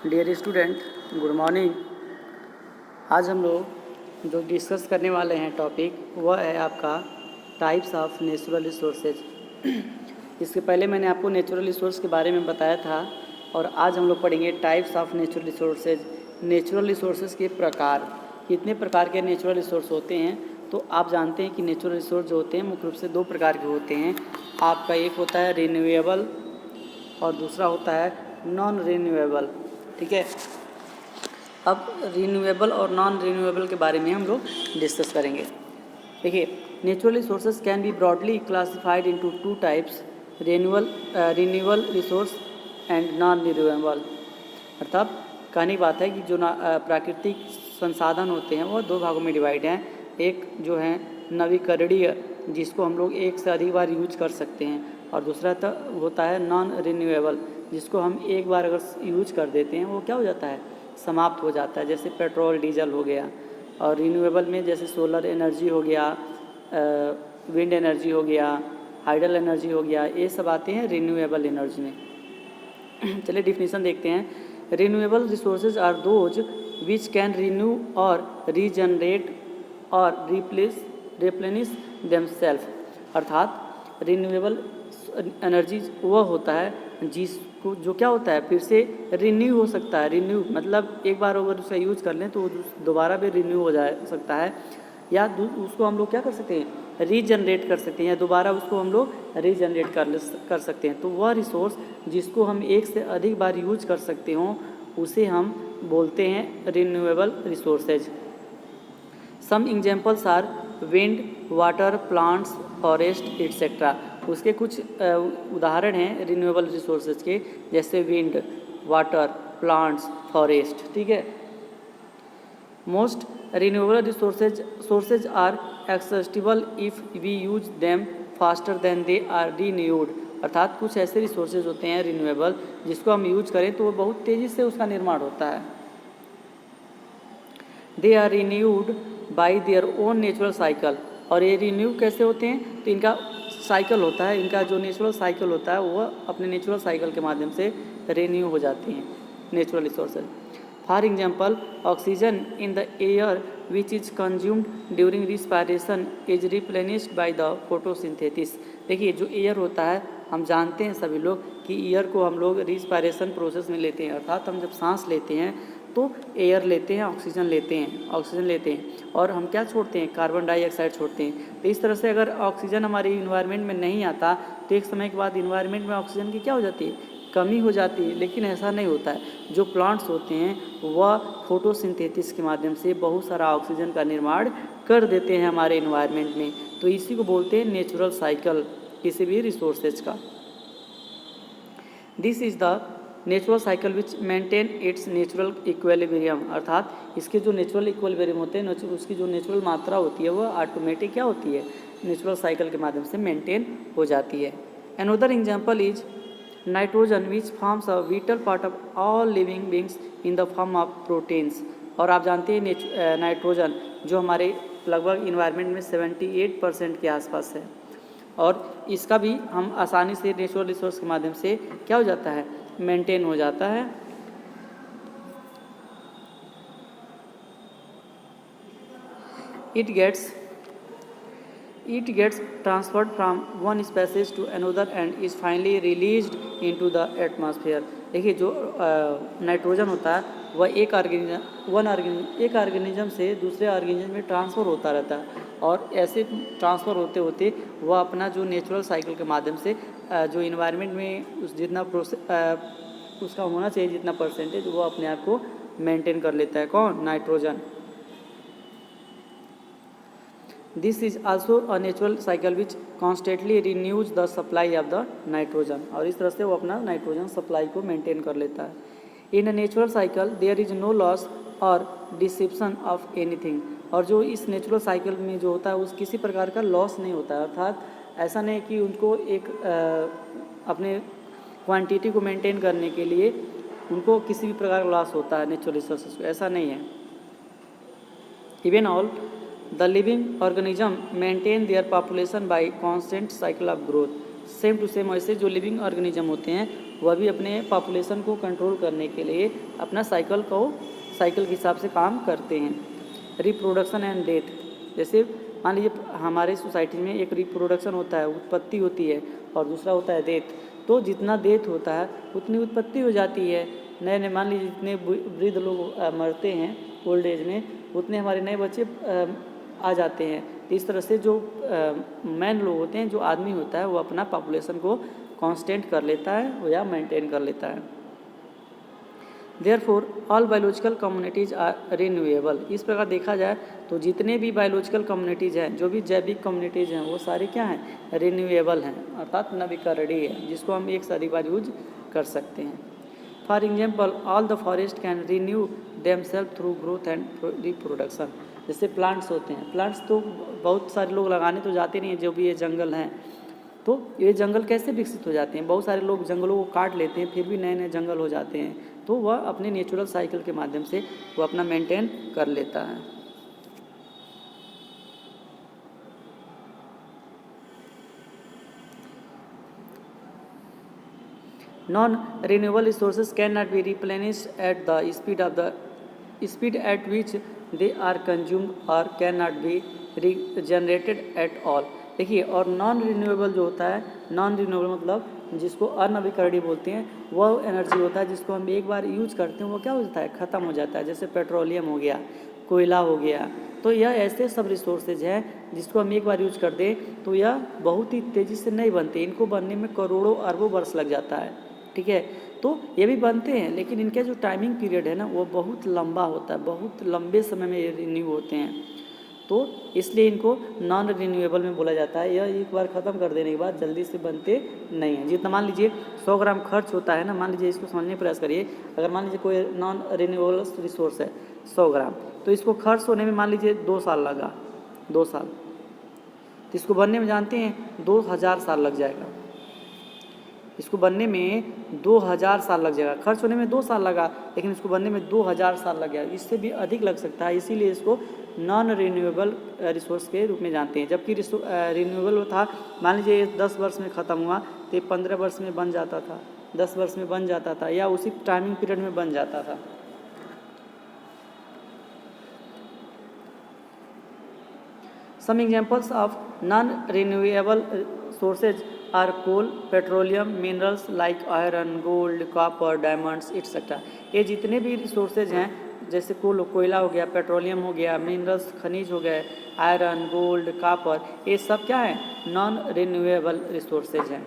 Dear student, good morning. आज हम लोग जो डिस्कस करने वाले हैं टॉपिक वह है आपका टाइप्स ऑफ नेचुरल रिसोर्सेज। इसके पहले मैंने आपको नेचुरल रिसोर्स के बारे में बताया था और आज हम लोग पढ़ेंगे types of natural resources. Natural resources के प्रकार, कितने प्रकार के नेचुरल रिसोर्स होते हैं। तो आप जानते हैं कि नेचुरल रिसोर्स जो होते हैं मुख्य रूप से दो प्रकार के होते हैं। आपका एक होता है रिन्यूएबल और दूसरा होता है नॉन रिन्यूएबल। ठीक है, अब रिन्यूएबल और नॉन रिन्यूएबल के बारे में हम लोग डिस्कस करेंगे। देखिए, natural resources can be broadly classified into two types, renewable resource and non renewable. अर्थात कहने की बात है कि जो प्राकृतिक संसाधन होते हैं वो दो भागों में डिवाइड हैं। एक जो है नवीकरणीय, जिसको हम लोग एक से अधिक बार यूज कर सकते हैं, और दूसरा होता है नॉन रिन्यूएबल, जिसको हम एक बार अगर यूज कर देते हैं वो क्या हो जाता है, समाप्त हो जाता है। जैसे पेट्रोल डीजल हो गया। और रिन्यूएबल में जैसे सोलर एनर्जी हो गया, विंड एनर्जी हो गया, हाइडल एनर्जी हो गया, ये सब आते हैं रिन्यूएबल एनर्जी में। चलिए डिफिनीशन देखते हैं। Renewable resources are those which can renew और रीजनरेट और रिप्लेनिश देमसेल्फ। अर्थात रिन्यूएबल एनर्जी वह होता है जिसको जो क्या होता है फिर से रिन्यू हो सकता है। रिन्यू मतलब एक बार अगर उसका यूज कर लें तो दोबारा भी रिन्यू हो जा सकता है, या उसको हम लोग क्या कर सकते हैं, रीजनरेट कर सकते हैं, या दोबारा उसको हम लोग रीजनरेट कर सकते हैं। तो वह रिसोर्स जिसको हम एक से अधिक बार यूज कर सकते हों उसे हम बोलते हैं renewable resources. Some examples are wind, water, plants, forest etcetera. उसके कुछ उदाहरण हैं रिन्यूएबल रिसोर्सेज के, जैसे विंड, वाटर, प्लांट्स, फॉरेस्ट। ठीक है। Most renewable sources are accessible if we use them faster than they are renewed. अर्थात कुछ ऐसे रिसोर्सेज होते हैं रिन्यूएबल जिसको हम यूज करें तो वो बहुत तेज़ी से उसका निर्माण होता है। They are renewed by their own natural cycle. और ये रिन्यू कैसे होते हैं, तो इनका साइकिल होता है, इनका जो नेचुरल साइकिल होता है वह अपने नेचुरल साइकिल के माध्यम से रिन्यू हो जाती हैं natural resources. For example, oxygen in the air which is consumed during respiration is replenished by the photosynthesis. देखिए, जो एयर होता है हम जानते हैं सभी लोग कि एयर को हम लोग रिस्पायरेशन प्रोसेस में लेते हैं। अर्थात हम जब सांस लेते हैं तो एयर लेते हैं, ऑक्सीजन लेते हैं और हम क्या छोड़ते हैं, कार्बन डाइऑक्साइड छोड़ते हैं। तो इस तरह से अगर ऑक्सीजन हमारे इन्वायरमेंट में नहीं आता तो एक समय के बाद इन्वायरमेंट में ऑक्सीजन की क्या हो जाती है, कमी हो जाती है। लेकिन ऐसा नहीं होता है। जो प्लांट्स होते हैं वह फोटोसिंथेसिस के माध्यम से बहुत सारा ऑक्सीजन का निर्माण कर देते हैं हमारे इन्वायरमेंट में। तो इसी को बोलते हैं नेचुरल साइकिल किसी भी रिसोर्सेज का। This is the natural cycle which maintain its natural equilibrium. अर्थात इसके जो नेचुरल इक्विलिब्रियम होते हैं, उसकी जो नेचुरल मात्रा होती है वह ऑटोमेटिक क्या होती है, नेचुरल साइकिल के माध्यम से मेंटेन हो जाती है। Another example is nitrogen which forms a whittle part of all living beings in the form of proteins. और आप जानते हैं नाइट्रोजन जो हमारे लगभग इन्वायरमेंट में 78% के आसपास है, और इसका भी हम आसानी से नेचुरल रिसोर्स के माध्यम से क्या हो जाता है, मेंटेन हो जाता है। It gets transferred from one species to another and is finally released into the atmosphere। देखिए, जो नाइट्रोजन होता है वह एक ऑर्गेनिज्म से दूसरे ऑर्गेनिज्म में ट्रांसफ़र होता रहता है, और ऐसे ट्रांसफ़र होते होते वह अपना जो नेचुरल साइकिल के माध्यम से जो इन्वायरमेंट में जितना उसका होना चाहिए जितना परसेंटेज, वो अपने आप को मेंटेन कर लेता है। कौन, nitrogen. This is also a natural cycle which constantly renews the supply of the nitrogen. और इस तरह से वो अपना नाइट्रोजन सप्लाई को मेंटेन कर लेता है। In a natural cycle there is no loss और डिसेप्शन ऑफ एनीथिंग। और जो इस नेचुरल साइकिल में जो होता है उस किसी प्रकार का लॉस नहीं होता है। अर्थात ऐसा नहीं कि उनको एक अपने क्वांटिटी को मेंटेन करने के लिए उनको किसी भी प्रकार का लॉस होता है नेचुरल रिसोर्सेज को, ऐसा नहीं है। Even all the living organism maintain their population by constant cycle of growth. Same to same ऐसे जो लिविंग ऑर्गेनिज्म होते हैं वह भी अपने पॉपुलेशन को कंट्रोल करने के लिए अपना साइकिल के हिसाब से काम करते हैं। रिप्रोडक्शन एंड डेथ, जैसे मान लीजिए हमारे सोसाइटी में एक रिप्रोडक्शन होता है, उत्पत्ति होती है, और दूसरा होता है डेथ। तो जितना डेथ होता है उतनी उत्पत्ति हो जाती है। नए नए मान लीजिए जितने वृद्ध लोग मरते हैं ओल्ड एज में, उतने हमारे नए बच्चे आ जाते हैं। इस तरह से जो मैन लोग होते हैं, जो आदमी होता है, वो अपना पॉपुलेशन को कांस्टेंट कर लेता है या मेंटेन कर लेता है। Therefore all biological communities are renewable. इस प्रकार देखा जाए तो जितने भी बायोलॉजिकल कम्युनिटीज़ हैं, जो भी जैविक कम्युनिटीज़ हैं, वो सारे क्या हैं? रिन्यूएबल हैं, अर्थात नवीकरणीय है, जिसको हम एक से अधिक बार यूज कर सकते हैं। For example all the forest can renew themselves through growth and reproduction. जैसे प्लांट्स होते हैं, प्लांट्स तो बहुत सारे लोग लगाने तो जाते नहीं हैं, जो भी ये जंगल हैं, तो ये जंगल कैसे विकसित हो जाते हैं? बहुत सारे लोग जंगलों को काट लेते हैं, फिर भी नए नए जंगल हो जाते हैं। तो वह अपने नेचुरल साइकिल के माध्यम से वो अपना मेंटेन कर लेता है। Non renewable resources can not be replenished at the speed at which they are consumed और can not be regenerated at all. देखिए, और नॉन रिन्यूएबल जो होता है, नॉन रिन्यूएबल मतलब जिसको अनवीकरणीय बोलते हैं, वह एनर्जी होता है जिसको हम एक बार यूज करते हैं वो क्या हो जाता है? ख़त्म हो जाता है। जैसे पेट्रोलियम हो गया, कोयला हो गया। तो यह ऐसे सब रिसोर्सेज हैं जिसको हम एक बार यूज कर दें तो यह बहुत ही तेज़ी से नहीं बनते, इनको बनने में करोड़ों अरबों वर्ष लग जाता है। ठीक है, तो ये भी बनते हैं, लेकिन इनका जो टाइमिंग पीरियड है ना, वो बहुत लंबा होता है, बहुत लंबे समय में ये रिन्यू होते हैं। तो इसलिए इनको नॉन रिन्यूएबल में बोला जाता है। यह एक बार ख़त्म कर देने के बाद जल्दी से बनते नहीं हैं। जितना मान लीजिए 100 ग्राम खर्च होता है ना, मान लीजिए इसको समझने का प्रयास करिए। अगर मान लीजिए कोई नॉन रिन्यूएबल रिसोर्स है 100 ग्राम, तो इसको खर्च होने में मान लीजिए 2 साल लगा, 2 साल, तो इसको बनने में जानते हैं 2000 साल लग जाएगा। इसको बनने में 2000 साल लग जाएगा। खर्च होने में 2 साल लगा, लेकिन इसको बनने में 2000 साल लग गया, इससे भी अधिक लग सकता है। इसीलिए इसको नॉन रिन्यूएबल रिसोर्स के रूप में जानते हैं। जबकि रिन्यूएबल था, मान लीजिए 10 वर्ष में ख़त्म हुआ तो 15 वर्ष में बन जाता था, 10 वर्ष में बन जाता था, या उसी टाइमिंग पीरियड में बन जाता था। Some examples of non renewable sources are coal, petroleum, minerals like iron, gold, copper, diamonds etcetera. ये जितने भी रिसोर्सेज हैं, जैसे कोयला हो गया, पेट्रोलियम हो गया, मिनरल्स खनिज हो गए, आयरन, गोल्ड, कॉपर, ये सब क्या है? नॉन रिन्यूएबल रिसोर्सेज हैं।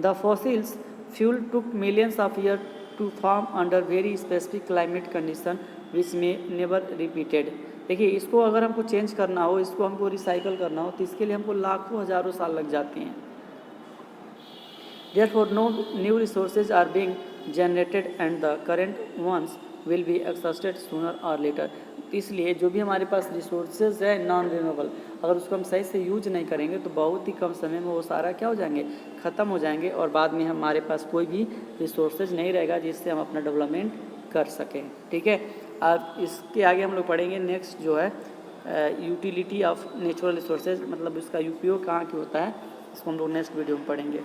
The fossils fuel took millions of year to form under very specific climate condition which may never repeated. देखिए, इसको अगर हमको चेंज करना हो, इसको हमको रिसाइकल करना हो, तो इसके लिए हमको लाखों हज़ारों साल लग जाती हैं। Therefore, no new resources are being generated and the current ones will be exhausted sooner or later. इसलिए जो भी हमारे पास रिसोर्सेज है नॉन रिन्यूएबल, अगर उसको हम सही से यूज नहीं करेंगे तो बहुत ही कम समय में वो सारा क्या हो जाएंगे? ख़त्म हो जाएंगे, और बाद में हमारे पास कोई भी रिसोर्सेज नहीं रहेगा जिससे हम अपना डेवलपमेंट कर सकें। ठीक है, अब इसके आगे हम लोग पढ़ेंगे नेक्स्ट जो है यूटिलिटी ऑफ नेचुरल रिसोर्सेज, मतलब इसका उपयोग कहाँ की होता है, इसको हम लोग नेक्स्ट वीडियो में पढ़ेंगे।